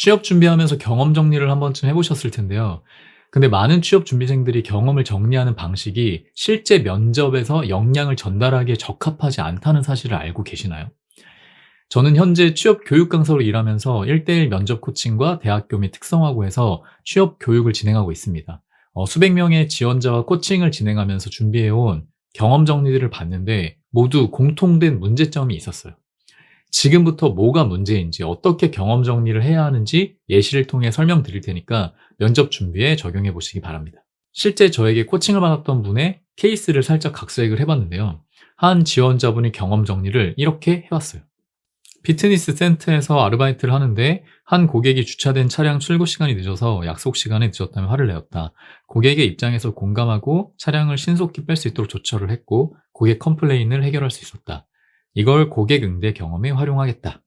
취업 준비하면서 경험 정리를 한 번쯤 해보셨을 텐데요. 근데 많은 취업 준비생들이 경험을 정리하는 방식이 실제 면접에서 역량을 전달하기에 적합하지 않다는 사실을 알고 계시나요? 저는 현재 취업 교육 강사로 일하면서 1대1 면접 코칭과 대학교 및 특성화고에서 취업 교육을 진행하고 있습니다. 수백 명의 지원자와 코칭을 진행하면서 준비해온 경험 정리들을 봤는데 모두 공통된 문제점이 있었어요. 지금부터 뭐가 문제인지, 어떻게 경험 정리를 해야 하는지 예시를 통해 설명드릴 테니까 면접 준비에 적용해 보시기 바랍니다. 실제 저에게 코칭을 받았던 분의 케이스를 살짝 각색을 해봤는데요. 한 지원자분이 경험 정리를 이렇게 해왔어요. 피트니스 센터에서 아르바이트를 하는데 한 고객이 주차된 차량 출고 시간이 늦어서 약속 시간에 늦었다며 화를 내었다. 고객의 입장에서 공감하고 차량을 신속히 뺄 수 있도록 조처를 했고 고객 컴플레인을 해결할 수 있었다. 이걸 고객 응대 경험에 활용하겠다.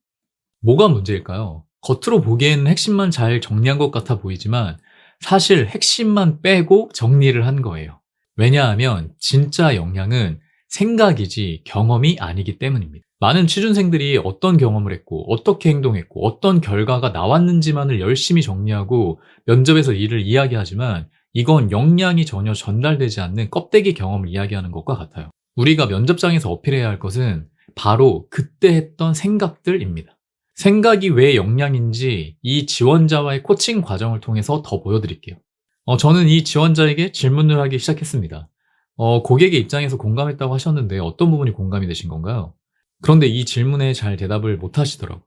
뭐가 문제일까요? 겉으로 보기에는 핵심만 잘 정리한 것 같아 보이지만 사실 핵심만 빼고 정리를 한 거예요. 왜냐하면 진짜 역량은 생각이지 경험이 아니기 때문입니다. 많은 취준생들이 어떤 경험을 했고 어떻게 행동했고 어떤 결과가 나왔는지만을 열심히 정리하고 면접에서 이를 이야기하지만 이건 역량이 전혀 전달되지 않는 껍데기 경험을 이야기하는 것과 같아요. 우리가 면접장에서 어필해야 할 것은 바로 그때 했던 생각들입니다. 생각이 왜 역량인지 이 지원자와의 코칭 과정을 통해서 더 보여드릴게요. 저는 이 지원자에게 질문을 하기 시작했습니다. 고객의 입장에서 공감했다고 하셨는데 어떤 부분이 공감이 되신 건가요? 그런데 이 질문에 잘 대답을 못 하시더라고요.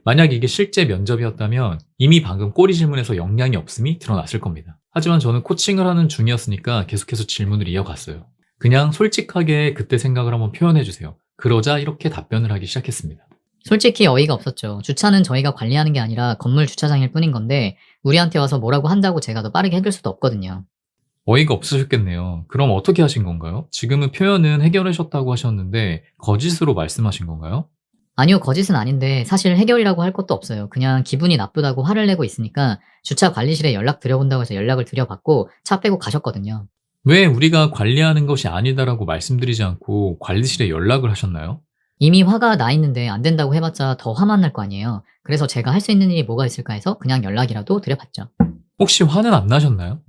만약 이게 실제 면접이었다면 이미 방금 꼬리 질문에서 역량이 없음이 드러났을 겁니다. 하지만 저는 코칭을 하는 중이었으니까 계속해서 질문을 이어갔어요. 그냥 솔직하게 그때 생각을 한번 표현해 주세요. 그러자 이렇게 답변을 하기 시작했습니다. 솔직히 어이가 없었죠. 주차는 저희가 관리하는 게 아니라 건물 주차장일 뿐인 건데 우리한테 와서 뭐라고 한다고 제가 더 빠르게 해줄 수도 없거든요. 어이가 없으셨겠네요. 그럼 어떻게 하신 건가요? 지금은 표현은 해결하셨다고 하셨는데 거짓으로 말씀하신 건가요? 아니요, 거짓은 아닌데 사실 해결이라고 할 것도 없어요. 그냥 기분이 나쁘다고 화를 내고 있으니까 주차 관리실에 연락 드려본다고 해서 연락을 드려봤고 차 빼고 가셨거든요. 왜 우리가 관리하는 것이 아니다라고 말씀드리지 않고 관리실에 연락을 하셨나요? 이미 화가 나 있는데 안 된다고 해봤자 더 화만 날 거 아니에요. 그래서 제가 할 수 있는 일이 뭐가 있을까 해서 그냥 연락이라도 드려봤죠. 혹시 화는 안 나셨나요?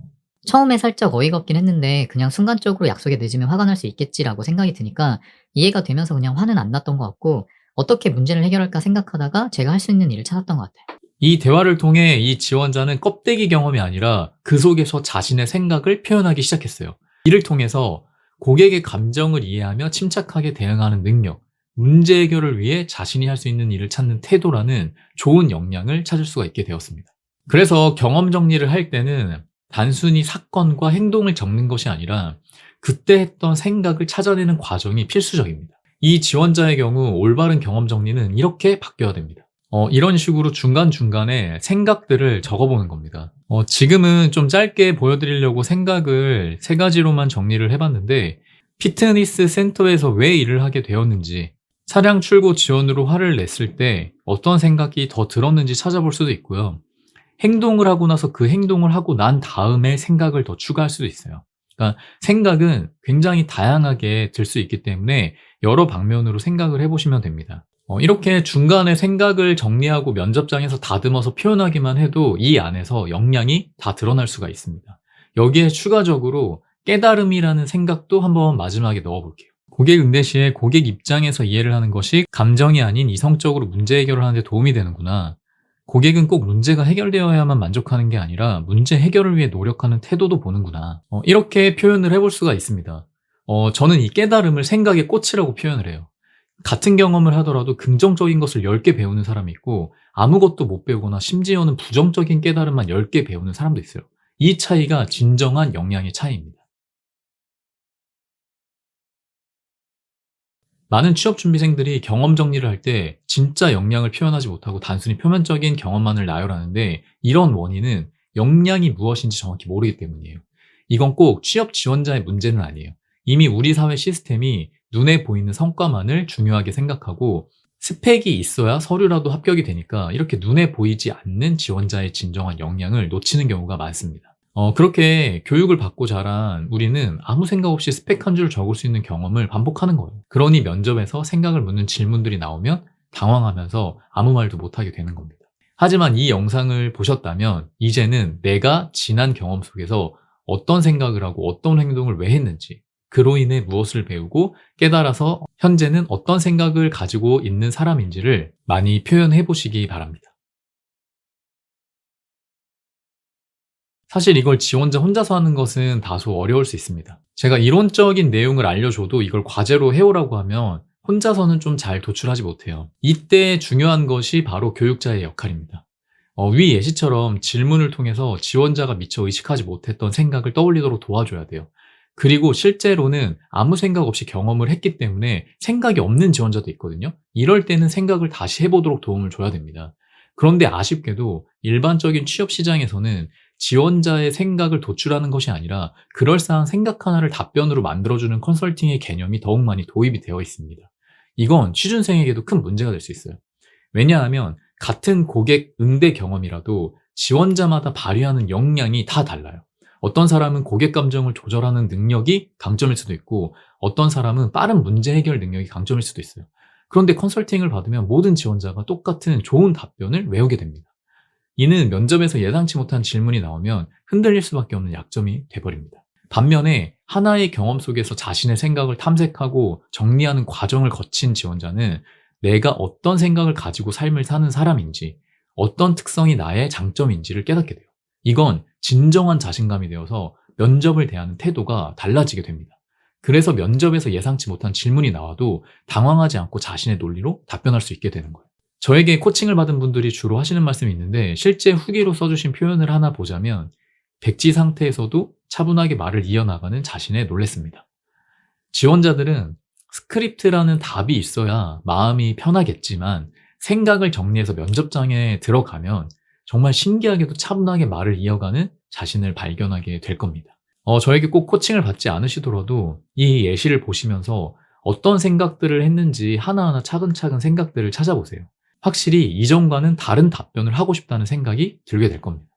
처음에 살짝 어이가 없긴 했는데 그냥 순간적으로 약속에 늦으면 화가 날 수 있겠지라고 생각이 드니까 이해가 되면서 그냥 화는 안 났던 것 같고 어떻게 문제를 해결할까 생각하다가 제가 할 수 있는 일을 찾았던 것 같아요. 이 대화를 통해 이 지원자는 껍데기 경험이 아니라 그 속에서 자신의 생각을 표현하기 시작했어요. 이를 통해서 고객의 감정을 이해하며 침착하게 대응하는 능력, 문제 해결을 위해 자신이 할 수 있는 일을 찾는 태도라는 좋은 역량을 찾을 수가 있게 되었습니다. 그래서 경험 정리를 할 때는 단순히 사건과 행동을 적는 것이 아니라 그때 했던 생각을 찾아내는 과정이 필수적입니다. 이 지원자의 경우 올바른 경험 정리는 이렇게 바뀌어야 됩니다. 이런 식으로 중간중간에 생각들을 적어보는 겁니다. 지금은 좀 짧게 보여드리려고 생각을 세 가지로만 정리를 해봤는데 피트니스 센터에서 왜 일을 하게 되었는지, 차량 출고 지원으로 화를 냈을 때 어떤 생각이 더 들었는지 찾아볼 수도 있고요. 행동을 하고 나서 그 행동을 하고 난 다음에 생각을 더 추가할 수도 있어요. 그러니까 생각은 굉장히 다양하게 들 수 있기 때문에 여러 방면으로 생각을 해보시면 됩니다. 이렇게 중간에 생각을 정리하고 면접장에서 다듬어서 표현하기만 해도 이 안에서 역량이 다 드러날 수가 있습니다. 여기에 추가적으로 깨달음이라는 생각도 한번 마지막에 넣어볼게요. 고객 응대 시에 고객 입장에서 이해를 하는 것이 감정이 아닌 이성적으로 문제 해결을 하는 데 도움이 되는구나. 고객은 꼭 문제가 해결되어야만 만족하는 게 아니라 문제 해결을 위해 노력하는 태도도 보는구나. 이렇게 표현을 해볼 수가 있습니다. 저는 이 깨달음을 생각의 꽃이라고 표현을 해요. 같은 경험을 하더라도 긍정적인 것을 10개 배우는 사람이 있고 아무것도 못 배우거나 심지어는 부정적인 깨달음만 10개 배우는 사람도 있어요. 이 차이가 진정한 역량의 차이입니다. 많은 취업 준비생들이 경험 정리를 할 때 진짜 역량을 표현하지 못하고 단순히 표면적인 경험만을 나열하는데 이런 원인은 역량이 무엇인지 정확히 모르기 때문이에요. 이건 꼭 취업 지원자의 문제는 아니에요. 이미 우리 사회 시스템이 눈에 보이는 성과만을 중요하게 생각하고 스펙이 있어야 서류라도 합격이 되니까 이렇게 눈에 보이지 않는 지원자의 진정한 역량을 놓치는 경우가 많습니다. 그렇게 교육을 받고 자란 우리는 아무 생각 없이 스펙 한 줄 적을 수 있는 경험을 반복하는 거예요. 그러니 면접에서 생각을 묻는 질문들이 나오면 당황하면서 아무 말도 못하게 되는 겁니다. 하지만 이 영상을 보셨다면 이제는 내가 지난 경험 속에서 어떤 생각을 하고 어떤 행동을 왜 했는지, 그로 인해 무엇을 배우고 깨달아서 현재는 어떤 생각을 가지고 있는 사람인지를 많이 표현해 보시기 바랍니다. 사실 이걸 지원자 혼자서 하는 것은 다소 어려울 수 있습니다. 제가 이론적인 내용을 알려줘도 이걸 과제로 해오라고 하면 혼자서는 좀 잘 도출하지 못해요. 이때 중요한 것이 바로 교육자의 역할입니다. 위 예시처럼 질문을 통해서 지원자가 미처 의식하지 못했던 생각을 떠올리도록 도와줘야 돼요. 그리고 실제로는 아무 생각 없이 경험을 했기 때문에 생각이 없는 지원자도 있거든요. 이럴 때는 생각을 다시 해보도록 도움을 줘야 됩니다. 그런데 아쉽게도 일반적인 취업 시장에서는 지원자의 생각을 도출하는 것이 아니라 그럴싸한 생각 하나를 답변으로 만들어주는 컨설팅의 개념이 더욱 많이 도입이 되어 있습니다. 이건 취준생에게도 큰 문제가 될 수 있어요. 왜냐하면 같은 고객 응대 경험이라도 지원자마다 발휘하는 역량이 다 달라요. 어떤 사람은 고객 감정을 조절하는 능력이 강점일 수도 있고 어떤 사람은 빠른 문제 해결 능력이 강점일 수도 있어요. 그런데 컨설팅을 받으면 모든 지원자가 똑같은 좋은 답변을 외우게 됩니다. 이는 면접에서 예상치 못한 질문이 나오면 흔들릴 수밖에 없는 약점이 돼버립니다. 반면에 하나의 경험 속에서 자신의 생각을 탐색하고 정리하는 과정을 거친 지원자는 내가 어떤 생각을 가지고 삶을 사는 사람인지, 어떤 특성이 나의 장점인지를 깨닫게 돼요. 이건 진정한 자신감이 되어서 면접을 대하는 태도가 달라지게 됩니다. 그래서 면접에서 예상치 못한 질문이 나와도 당황하지 않고 자신의 논리로 답변할 수 있게 되는 거예요. 저에게 코칭을 받은 분들이 주로 하시는 말씀이 있는데 실제 후기로 써주신 표현을 하나 보자면 백지 상태에서도 차분하게 말을 이어나가는 자신에 놀랬습니다. 지원자들은 스크립트라는 답이 있어야 마음이 편하겠지만 생각을 정리해서 면접장에 들어가면 정말 신기하게도 차분하게 말을 이어가는 자신을 발견하게 될 겁니다. 저에게 꼭 코칭을 받지 않으시더라도 이 예시를 보시면서 어떤 생각들을 했는지 하나하나 차근차근 생각들을 찾아보세요. 확실히 이전과는 다른 답변을 하고 싶다는 생각이 들게 될 겁니다.